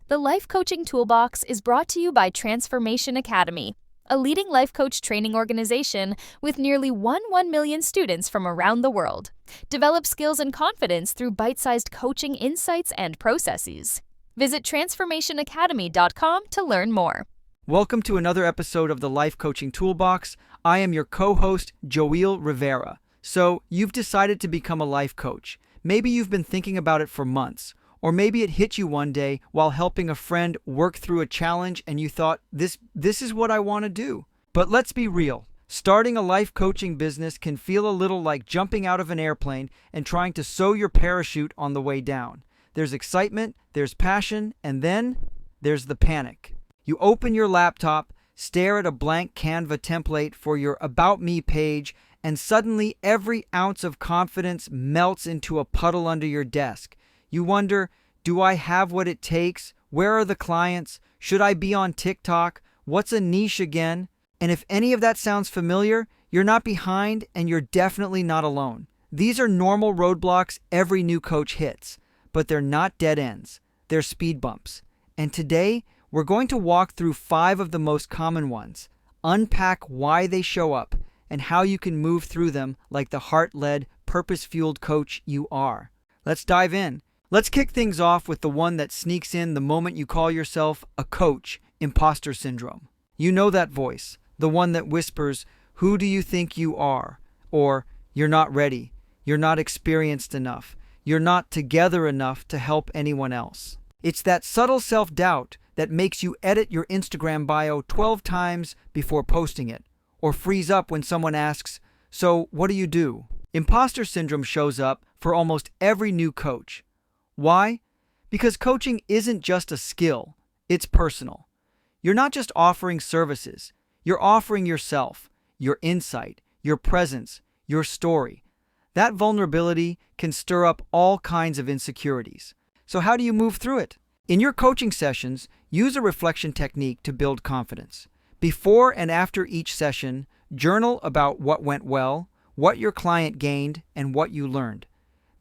The Life Coaching Toolbox is brought to you by Transformation Academy, a leading life coach training organization with nearly 1 million students from around the world. Develop skills and confidence through bite-sized coaching insights and processes. Visit transformationacademy.com to learn more. Welcome to another episode of the Life Coaching Toolbox. I am your co-host, Joel Rivera. So, you've decided to become a life coach. Maybe you've been thinking about it for months. Or maybe it hit you one day while helping a friend work through a challenge and you thought, this is what I want to do. But let's be real. Starting a life coaching business can feel a little like jumping out of an airplane and trying to sew your parachute on the way down. There's excitement, there's passion, and then there's the panic. You open your laptop, stare at a blank Canva template for your About Me page, and suddenly every ounce of confidence melts into a puddle under your desk. You wonder, do I have what it takes? Where are the clients? Should I be on TikTok? What's a niche again? And if any of that sounds familiar, you're not behind and you're definitely not alone. These are normal roadblocks every new coach hits, but they're not dead ends. They're speed bumps. And today, we're going to walk through 5 of the most common ones, unpack why they show up, and how you can move through them like the heart-led, purpose-fueled coach you are. Let's dive in. Let's kick things off with the one that sneaks in the moment you call yourself a coach, imposter syndrome. You know that voice, the one that whispers, "Who do you think you are?" Or, "You're not ready. You're not experienced enough. You're not together enough to help anyone else." It's that subtle self-doubt that makes you edit your Instagram bio 12 times before posting it, or freeze up when someone asks, "So, what do you do?" Imposter syndrome shows up for almost every new coach. Why? Because coaching isn't just a skill, it's personal. You're not just offering services, you're offering yourself, your insight, your presence, your story. That vulnerability can stir up all kinds of insecurities. So how do you move through it? In your coaching sessions, use a reflection technique to build confidence. Before and after each session, journal about what went well, what your client gained, and what you learned.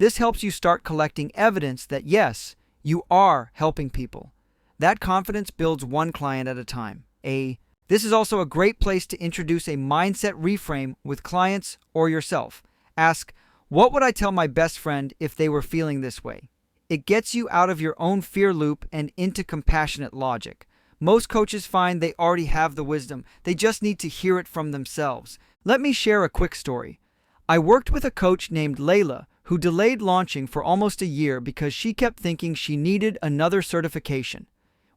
This helps you start collecting evidence that, yes, you are helping people. That confidence builds one client at a time. This is also a great place to introduce a mindset reframe with clients or yourself. Ask, what would I tell my best friend if they were feeling this way? It gets you out of your own fear loop and into compassionate logic. Most coaches find they already have the wisdom. They just need to hear it from themselves. Let me share a quick story. I worked with a coach named Layla who delayed launching for almost a year because she kept thinking she needed another certification.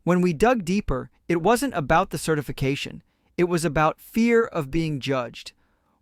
When we dug deeper, it wasn't about the certification. It was about fear of being judged.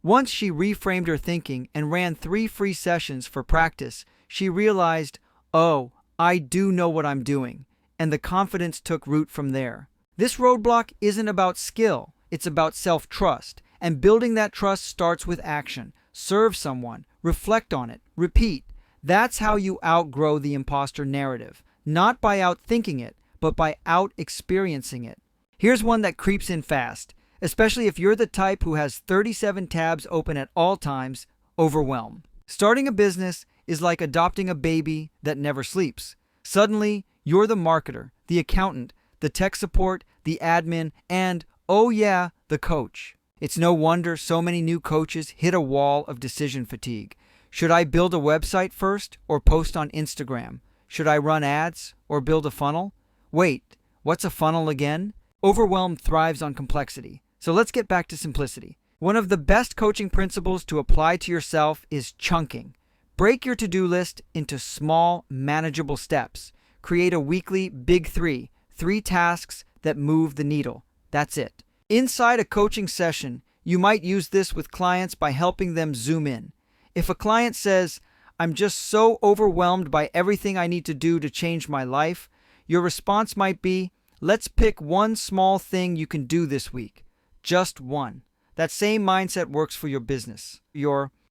Once she reframed her thinking and ran 3 free sessions for practice, she realized, oh, I do know what I'm doing, and the confidence took root from there. This roadblock isn't about skill, it's about self-trust, and building that trust starts with action. Serve someone, reflect on it, repeat. That's how you outgrow the imposter narrative, not by outthinking it, but by out-experiencing it. Here's one that creeps in fast, especially if you're the type who has 37 tabs open at all times: overwhelm. Starting a business is like adopting a baby that never sleeps. Suddenly, you're the marketer, the accountant, the tech support, the admin, and, oh yeah, the coach. It's no wonder so many new coaches hit a wall of decision fatigue. Should I build a website first or post on Instagram? Should I run ads or build a funnel? Wait, what's a funnel again? Overwhelm thrives on complexity. So let's get back to simplicity. One of the best coaching principles to apply to yourself is chunking. Break your to-do list into small, manageable steps. Create a weekly Big 3, 3 tasks that move the needle. That's it. Inside a coaching session, you might use this with clients by helping them zoom in. If a client says, "I'm just so overwhelmed by everything I need to do to change my life," your response might be, "Let's pick one small thing you can do this week." Just one. That same mindset works for your business.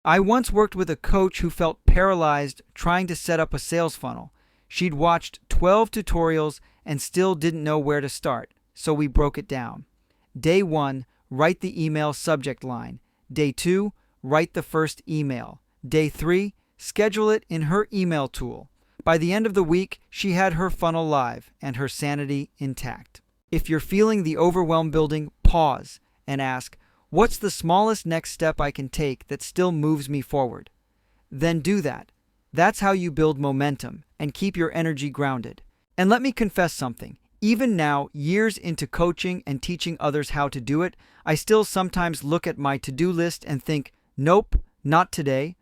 I once worked with a coach who felt paralyzed trying to set up a sales funnel. She'd watched 12 tutorials and still didn't know where to start, so we broke it down. Day 1, write the email subject line. Day 2, write the first email. Day 3, schedule it in her email tool. By the end of the week, she had her funnel live and her sanity intact. If you're feeling the overwhelm building, pause and ask, what's the smallest next step I can take that still moves me forward? Then do that. That's how you build momentum and keep your energy grounded. And let me confess something. Even now, years into coaching and teaching others how to do it, I still sometimes look at my to-do list and think, nope, not today.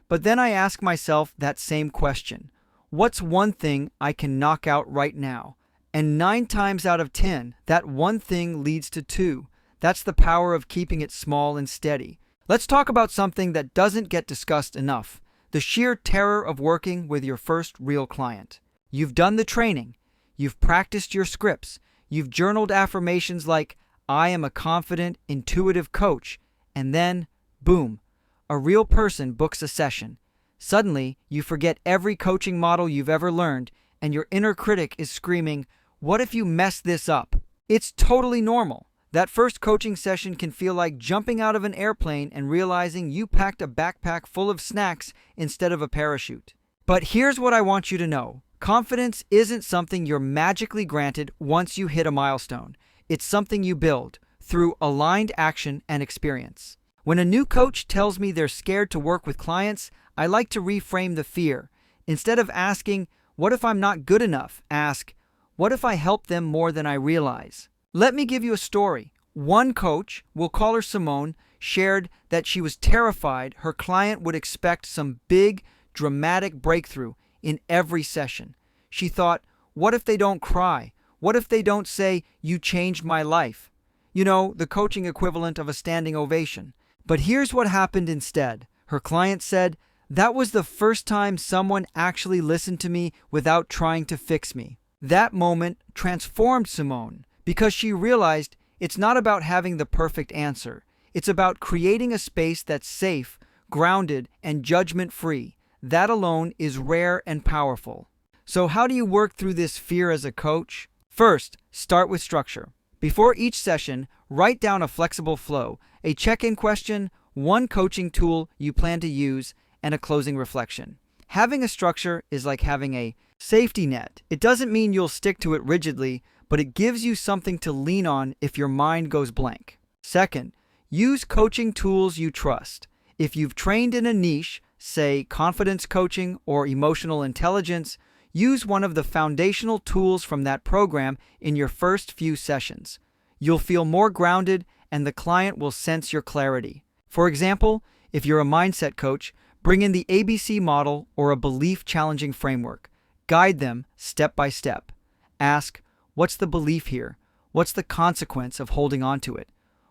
But then I ask myself that same question. What's one thing I can knock out right now? And 9 times out of 10, that one thing leads to 2. That's the power of keeping it small and steady. Let's talk about something that doesn't get discussed enough. The sheer terror of working with your first real client. You've done the training. You've practiced your scripts. You've journaled affirmations like, I am a confident, intuitive coach. And then, boom, a real person books a session. Suddenly, you forget every coaching model you've ever learned, and your inner critic is screaming, what if you mess this up? It's totally normal. That first coaching session can feel like jumping out of an airplane and realizing you packed a backpack full of snacks instead of a parachute. But here's what I want you to know. Confidence isn't something you're magically granted once you hit a milestone. It's something you build through aligned action and experience. When a new coach tells me they're scared to work with clients, I like to reframe the fear. Instead of asking, what if I'm not good enough? Ask, what if I help them more than I realize? Let me give you a story. One coach, we'll call her Simone, shared that she was terrified her client would expect some big, dramatic breakthrough in every session. She thought, what if they don't cry? What if they don't say, you changed my life? You know, the coaching equivalent of a standing ovation. But here's what happened instead. Her client said, that was the first time someone actually listened to me without trying to fix me. That moment transformed Simone because she realized it's not about having the perfect answer. It's about creating a space that's safe, grounded, and judgment-free. That alone is rare and powerful. So how do you work through this fear as a coach? First, start with structure. Before each session, write down a flexible flow, a check-in question, one coaching tool you plan to use, and a closing reflection. Having a structure is like having a safety net. It doesn't mean you'll stick to it rigidly, but it gives you something to lean on if your mind goes blank. Second, use coaching tools you trust. If you've trained in a niche, say confidence coaching or emotional intelligence, use one of the foundational tools from that program in your first few sessions. You'll feel more grounded and the client will sense your clarity. For example, if you're a mindset coach, bring in the ABC model or a belief-challenging framework. Guide them step by step. Ask, what's the belief here? What's the consequence of holding on to it?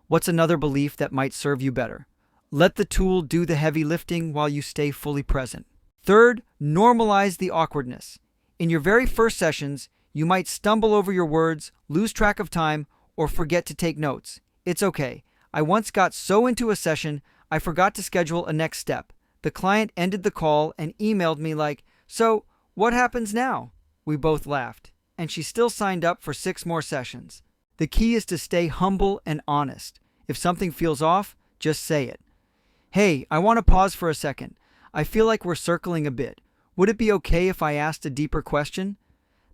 What's another belief that might serve you better? Let the tool do the heavy lifting while you stay fully present. Third, normalize the awkwardness. In your very first sessions, you might stumble over your words, lose track of time, or forget to take notes. It's okay. I once got so into a session, I forgot to schedule a next step. The client ended the call and emailed me like, so, what happens now? We both laughed, and she still signed up for 6 more sessions. The key is to stay humble and honest. If something feels off, just say it. Hey, I want to pause for a second. I feel like we're circling a bit. Would it be okay if I asked a deeper question?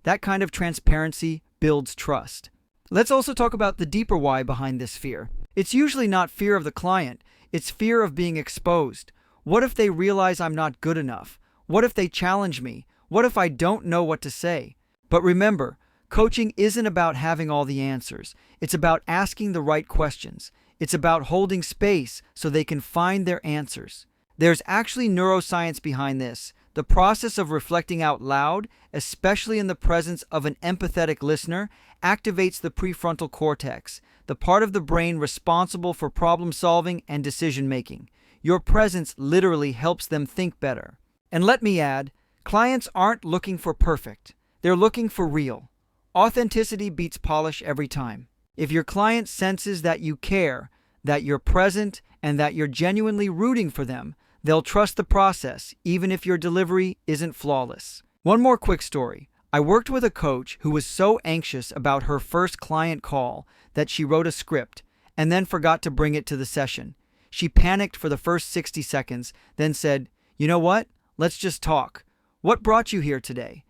That kind of transparency builds trust. Let's also talk about the deeper why behind this fear. It's usually not fear of the client. It's fear of being exposed. What if they realize I'm not good enough? What if they challenge me? What if I don't know what to say? But remember, coaching isn't about having all the answers. It's about asking the right questions. It's about holding space so they can find their answers. There's actually neuroscience behind this. The process of reflecting out loud, especially in the presence of an empathetic listener, activates the prefrontal cortex, the part of the brain responsible for problem solving and decision making. Your presence literally helps them think better. And let me add, clients aren't looking for perfect. They're looking for real. Authenticity beats polish every time. If your client senses that you care, that you're present, and that you're genuinely rooting for them, they'll trust the process, even if your delivery isn't flawless. One more quick story. I worked with a coach who was so anxious about her first client call that she wrote a script and then forgot to bring it to the session. She panicked for the first 60 seconds, then said, you know what? Let's just talk. What brought you here today?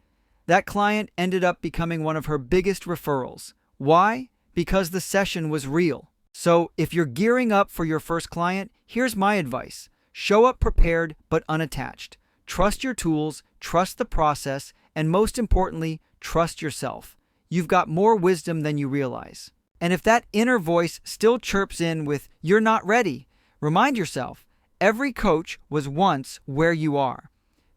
That client ended up becoming one of her biggest referrals. Why? Because the session was real. So, if you're gearing up for your first client, here's my advice. Show up prepared but unattached. Trust your tools, trust the process, and most importantly, trust yourself. You've got more wisdom than you realize. And if that inner voice still chirps in with, "You're not ready," remind yourself, every coach was once where you are.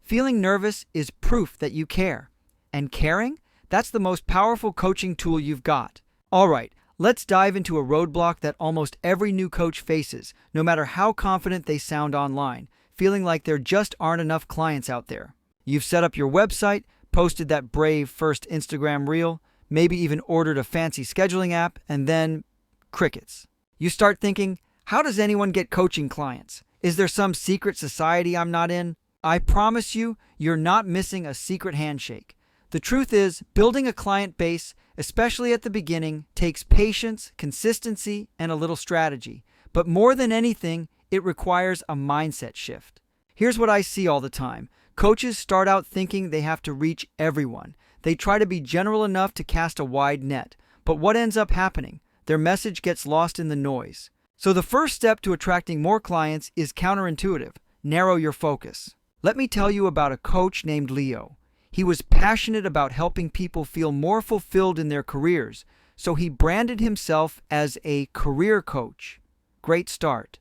Feeling nervous is proof that you care. And caring? That's the most powerful coaching tool you've got. All right, let's dive into a roadblock that almost every new coach faces, no matter how confident they sound online, feeling like there just aren't enough clients out there. You've set up your website, posted that brave first Instagram reel, maybe even ordered a fancy scheduling app, and then crickets. You start thinking, how does anyone get coaching clients? Is there some secret society I'm not in? I promise you, you're not missing a secret handshake. The truth is, building a client base, especially at the beginning, takes patience, consistency, and a little strategy. But more than anything, it requires a mindset shift. Here's what I see all the time. Coaches start out thinking they have to reach everyone. They try to be general enough to cast a wide net. But what ends up happening? Their message gets lost in the noise. So the first step to attracting more clients is counterintuitive. Narrow your focus. Let me tell you about a coach named Leo. He was passionate about helping people feel more fulfilled in their careers, so he branded himself as a career coach. Great start.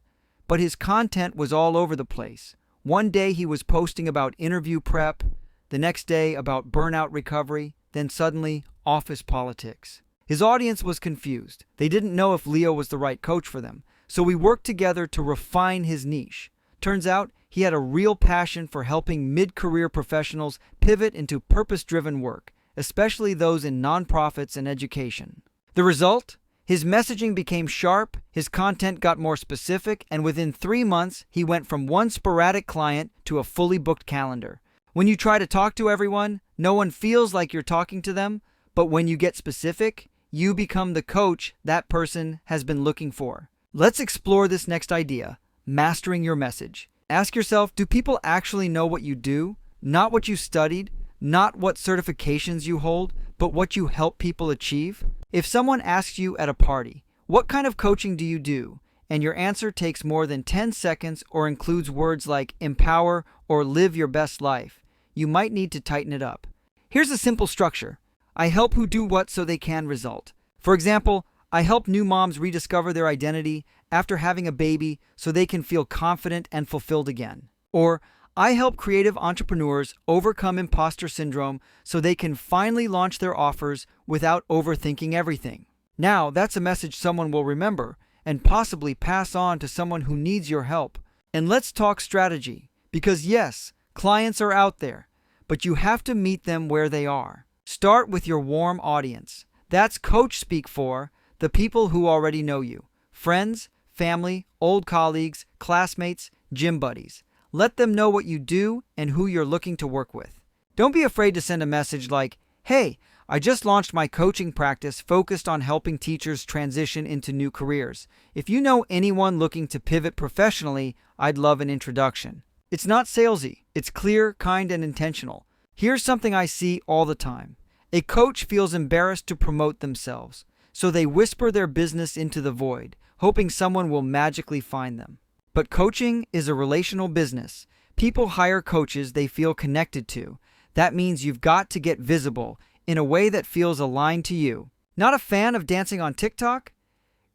But his content was all over the place. One day he was posting about interview prep, the next day about burnout recovery, then suddenly office politics. His audience was confused. They didn't know if Leo was the right coach for them, so we worked together to refine his niche. Turns out he had a real passion for helping mid-career professionals pivot into purpose-driven work, especially those in nonprofits and education. The result? His messaging became sharp, his content got more specific, and within 3 months, he went from one sporadic client to a fully booked calendar. When you try to talk to everyone, no one feels like you're talking to them, but when you get specific, you become the coach that person has been looking for. Let's explore this next idea, mastering your message. Ask yourself, do people actually know what you do? Not what you studied, not what certifications you hold, but what you help people achieve? If someone asks you at a party, what kind of coaching do you do? And your answer takes more than 10 seconds or includes words like empower or live your best life, you might need to tighten it up. Here's a simple structure. I help who do what so they can result. For example, I help new moms rediscover their identity after having a baby so they can feel confident and fulfilled again. Or, I help creative entrepreneurs overcome imposter syndrome so they can finally launch their offers without overthinking everything. Now, that's a message someone will remember and possibly pass on to someone who needs your help. And let's talk strategy, because yes, clients are out there, but you have to meet them where they are. Start with your warm audience. That's coach speak for the people who already know you. Friends, family, old colleagues, classmates, gym buddies. Let them know what you do and who you're looking to work with. Don't be afraid to send a message like, "Hey, I just launched my coaching practice focused on helping teachers transition into new careers. If you know anyone looking to pivot professionally, I'd love an introduction." It's not salesy. It's clear, kind, and intentional. Here's something I see all the time. A coach feels embarrassed to promote themselves, so they whisper their business into the void, hoping someone will magically find them. But coaching is a relational business. People hire coaches they feel connected to. That means you've got to get visible in a way that feels aligned to you. Not a fan of dancing on TikTok?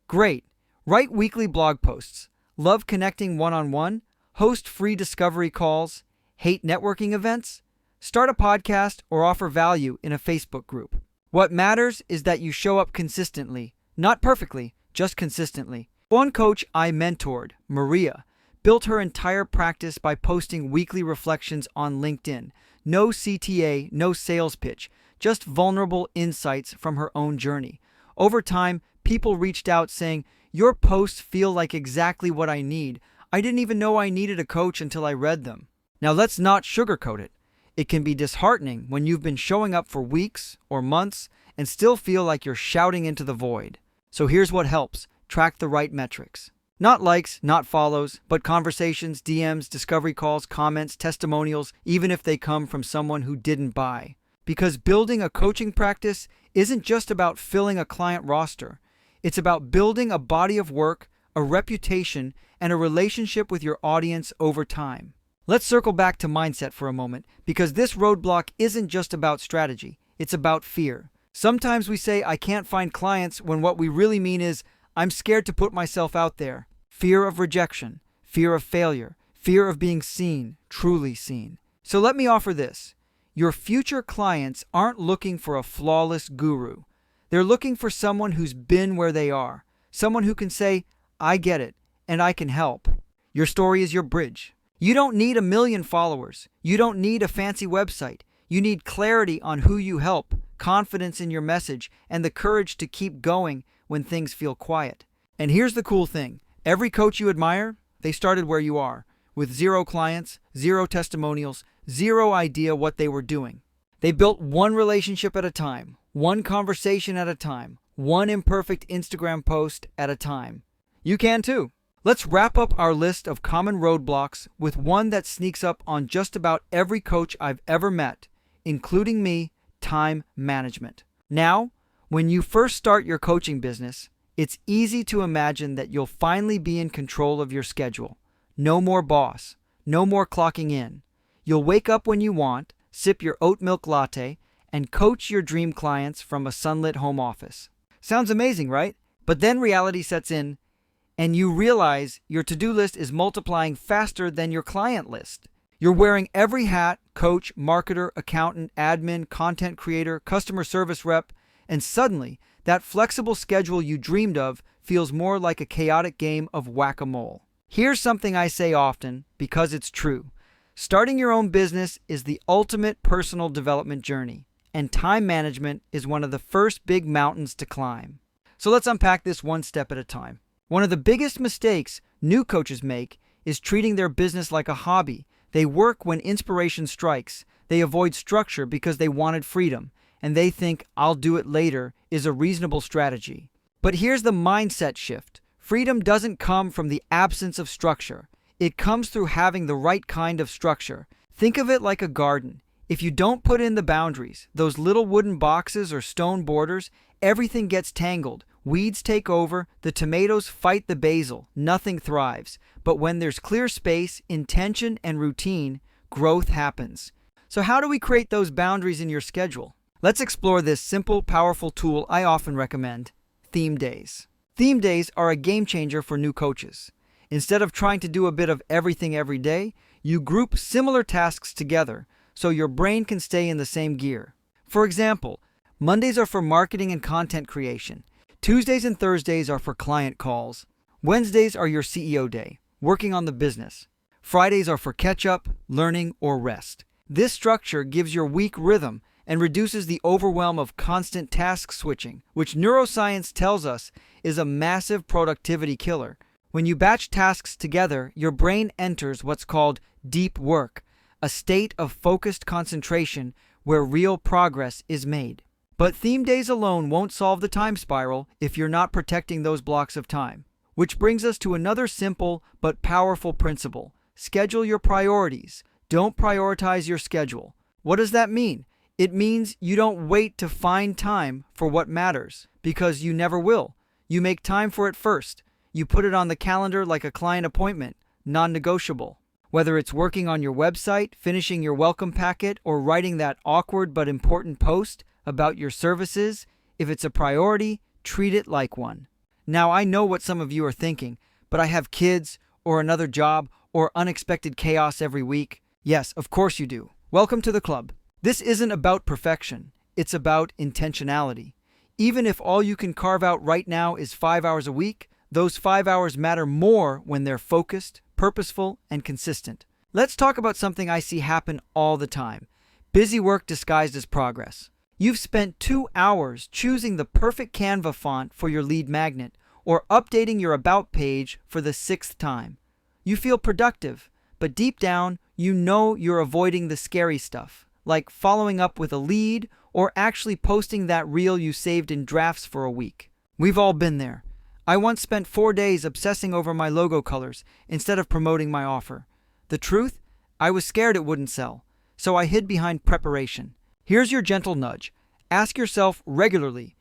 Great. Write weekly blog posts. Love connecting one-on-one? Host free discovery calls? Hate networking events? Start a podcast or offer value in a Facebook group. What matters is that you show up consistently. Not perfectly, just consistently. One coach I mentored, Maria, built her entire practice by posting weekly reflections on LinkedIn. No CTA, no sales pitch, just vulnerable insights from her own journey. Over time, people reached out saying, "Your posts feel like exactly what I need. I didn't even know I needed a coach until I read them." Now let's not sugarcoat it. It can be disheartening when you've been showing up for weeks or months and still feel like you're shouting into the void. So here's what helps. Track the right metrics. Not likes, not follows, but conversations, DMs, discovery calls, comments, testimonials, even if they come from someone who didn't buy. Because building a coaching practice isn't just about filling a client roster. It's about building a body of work, a reputation, and a relationship with your audience over time. Let's circle back to mindset for a moment, because this roadblock isn't just about strategy. It's about fear. Sometimes we say, I can't find clients, when what we really mean is, I'm scared to put myself out there. Fear of rejection, fear of failure, fear of being seen, truly seen. So let me offer this. Your future clients aren't looking for a flawless guru. They're looking for someone who's been where they are, someone who can say, I get it, and I can help. Your story is your bridge. You don't need 1 million followers. You don't need a fancy website. You need clarity on who you help, confidence in your message, and the courage to keep going when things feel quiet. And here's the cool thing. Every coach you admire, they started where you are, with 0 clients, 0 testimonials, 0 idea what they were doing. They built one relationship at a time, one conversation at a time, one imperfect Instagram post at a time. You can too. Let's wrap up our list of common roadblocks with one that sneaks up on just about every coach I've ever met, including me: time management. Now, when you first start your coaching business, it's easy to imagine that you'll finally be in control of your schedule. No more boss, no more clocking in. You'll wake up when you want, sip your oat milk latte, and coach your dream clients from a sunlit home office. Sounds amazing, right? But then reality sets in, and you realize your to-do list is multiplying faster than your client list. You're wearing every hat: coach, marketer, accountant, admin, content creator, customer service rep, and suddenly, that flexible schedule you dreamed of feels more like a chaotic game of whack-a-mole. Here's something I say often, because it's true. Starting your own business is the ultimate personal development journey, and time management is one of the first big mountains to climb. So let's unpack this one step at a time. One of the biggest mistakes new coaches make is treating their business like a hobby. They work when inspiration strikes. They avoid structure because they wanted freedom, and they think "I'll do it later" is a reasonable strategy. But here's the mindset shift. Freedom doesn't come from the absence of structure. It comes through having the right kind of structure. Think of it like a garden. If you don't put in the boundaries, those little wooden boxes or stone borders, everything gets tangled. Weeds take over, the tomatoes fight the basil, nothing thrives. But when there's clear space, intention, and routine, growth happens. So how do we create those boundaries in your schedule? Let's explore this simple, powerful tool I often recommend: theme days. Theme days are a game changer for new coaches. Instead of trying to do a bit of everything every day, you group similar tasks together so your brain can stay in the same gear. For example, Mondays are for marketing and content creation. Tuesdays and Thursdays are for client calls. Wednesdays are your CEO day, working on the business. Fridays are for catch-up, learning, or rest. This structure gives your week rhythm and reduces the overwhelm of constant task switching, which neuroscience tells us is a massive productivity killer. When you batch tasks together, your brain enters what's called deep work, a state of focused concentration where real progress is made. But theme days alone won't solve the time spiral if you're not protecting those blocks of time. Which brings us to another simple but powerful principle: schedule your priorities. Don't prioritize your schedule. What does that mean? It means you don't wait to find time for what matters, because you never will. You make time for it first. You put it on the calendar like a client appointment, non-negotiable. Whether it's working on your website, finishing your welcome packet, or writing that awkward but important post about your services, if it's a priority, treat it like one. Now, I know what some of you are thinking, but I have kids, or another job, or unexpected chaos every week. Yes, of course you do. Welcome to the club. This isn't about perfection. It's about intentionality. Even if all you can carve out right now is 5 hours a week, those 5 hours matter more when they're focused, purposeful, and consistent. Let's talk about something I see happen all the time: busy work disguised as progress. You've spent 2 hours choosing the perfect Canva font for your lead magnet, or updating your About page for the 6th time. You feel productive, but deep down, you know you're avoiding the scary stuff, like following up with a lead or actually posting that reel you saved in drafts for a week. We've all been there. I once spent 4 days obsessing over my logo colors instead of promoting my offer. The truth? I was scared it wouldn't sell, so I hid behind preparation. Here's your gentle nudge. Ask yourself regularly,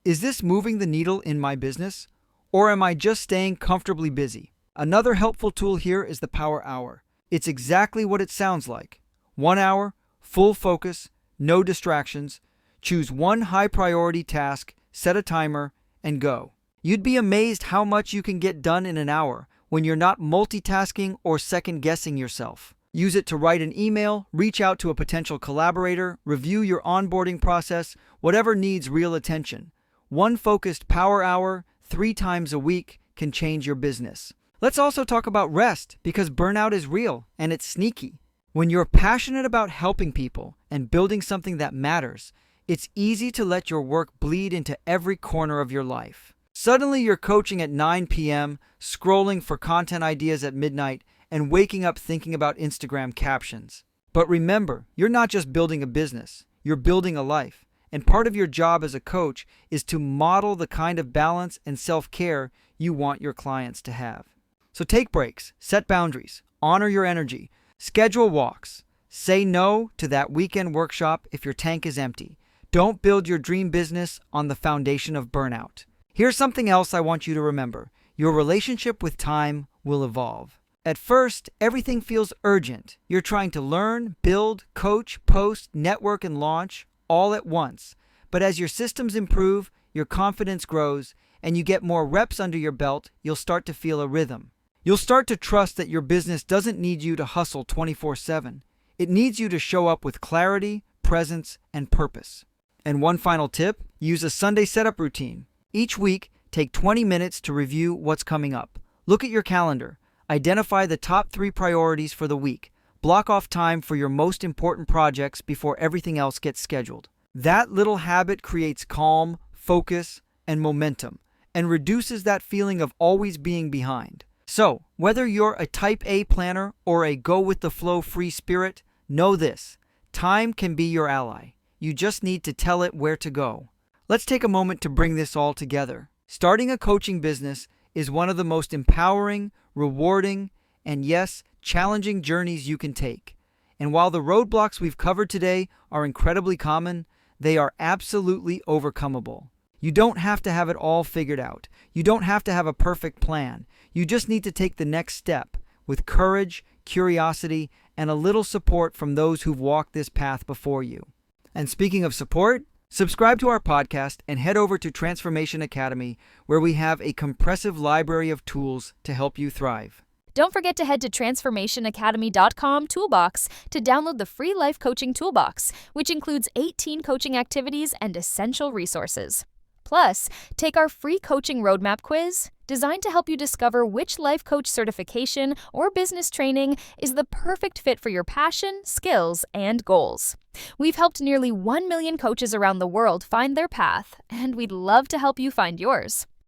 is this moving the needle in my business? Or am I just staying comfortably busy? Another helpful tool here is the Power Hour. It's exactly what it sounds like. 1 hour, full focus, no distractions. Choose one high-priority task, set a timer, and go. You'd be amazed how much you can get done in an hour when you're not multitasking or second-guessing yourself. Use it to write an email, reach out to a potential collaborator, review your onboarding process, whatever needs real attention. One focused Power Hour 3 times a week can change your business. Let's also talk about rest, because burnout is real and it's sneaky. When you're passionate about helping people and building something that matters, it's easy to let your work bleed into every corner of your life. Suddenly you're coaching at 9 p.m., scrolling for content ideas at midnight, and waking up thinking about Instagram captions. But remember, you're not just building a business, you're building a life. And part of your job as a coach is to model the kind of balance and self-care you want your clients to have. So take breaks, set boundaries, honor your energy, schedule walks, say no to that weekend workshop if your tank is empty. Don't build your dream business on the foundation of burnout. Here's something else I want you to remember. Your relationship with time will evolve. At first, everything feels urgent. You're trying to learn, build, coach, post, network, and launch all at once. But as your systems improve, your confidence grows, and you get more reps under your belt, you'll start to feel a rhythm. You'll start to trust that your business doesn't need you to hustle 24/7. It needs you to show up with clarity, presence, and purpose. And one final tip, use a Sunday setup routine. Each week, take 20 minutes to review what's coming up. Look at your calendar. Identify the top 3 priorities for the week. Block off time for your most important projects before everything else gets scheduled. That little habit creates calm, focus, and momentum, and reduces that feeling of always being behind. So, whether you're a type A planner or a go-with-the-flow free spirit, know this: time can be your ally. You just need to tell it where to go. Let's take a moment to bring this all together. Starting a coaching business is one of the most empowering, rewarding, and yes, challenging journeys you can take. And while the roadblocks we've covered today are incredibly common, they are absolutely overcomable. You don't have to have it all figured out. You don't have to have a perfect plan. You just need to take the next step with courage, curiosity, and a little support from those who've walked this path before you. And speaking of support, subscribe to our podcast and head over to Transformation Academy, where we have a compressive library of tools to help you thrive. Don't forget to head to transformationacademy.com toolbox to download the free life coaching toolbox, which includes 18 coaching activities and essential resources. Plus, take our free coaching roadmap quiz, designed to help you discover which life coach certification or business training is the perfect fit for your passion, skills, and goals. We've helped nearly 1 million coaches around the world find their path, and we'd love to help you find yours.